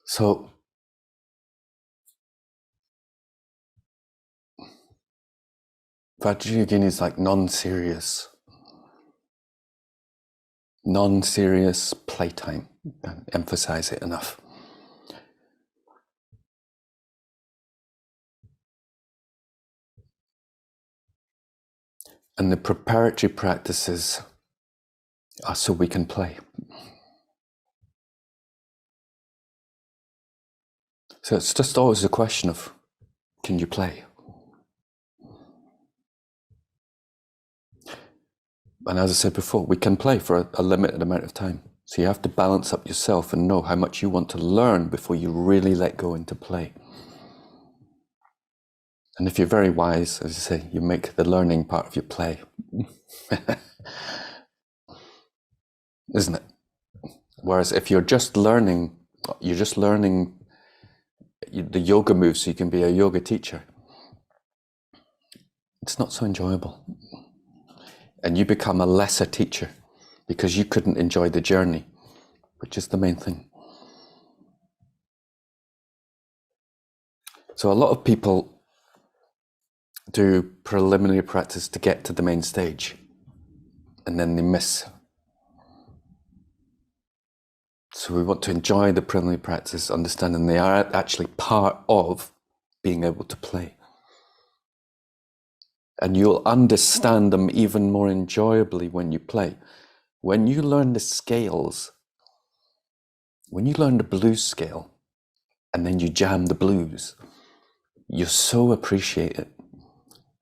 So Vajrayogini is like non-serious playtime. And emphasize it enough. And the preparatory practices are so we can play. So it's just always a question of, can you play? And as I said before, we can play for a limited amount of time. So you have to balance up yourself and know how much you want to learn before you really let go into play. And if you're very wise, as I say, you make the learning part of your play. Isn't it? Whereas if you're just learning the yoga moves so you can be a yoga teacher, it's not so enjoyable. And you become a lesser teacher because you couldn't enjoy the journey, which is the main thing. So a lot of people do preliminary practice to get to the main stage, and then they miss. So we want to enjoy the preliminary practice, understanding they are actually part of being able to play. And you'll understand them even more enjoyably when you play. When you learn the scales, when you learn the blues scale, and then you jam the blues, you so appreciate it.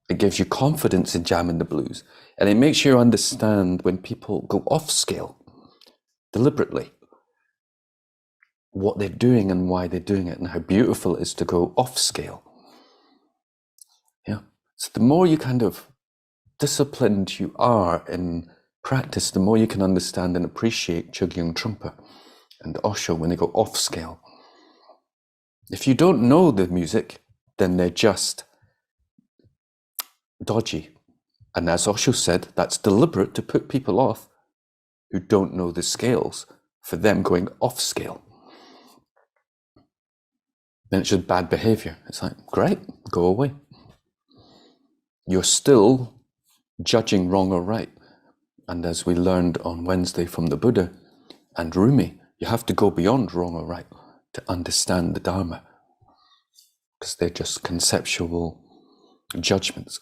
It gives you confidence in jamming the blues. And it makes you understand when people go off scale, deliberately, what they're doing and why they're doing it, and how beautiful it is to go off scale. Yeah. So the more you kind of disciplined you are in practice, the more you can understand and appreciate Chogyam Trungpa and Osho when they go off scale. If you don't know the music, then they're just dodgy. And as Osho said, that's deliberate to put people off who don't know the scales, for them going off scale. Then it's just bad behavior. It's like, great, go away. You're still judging wrong or right. And as we learned on Wednesday from the Buddha and Rumi, you have to go beyond wrong or right to understand the Dharma, because they're just conceptual judgments.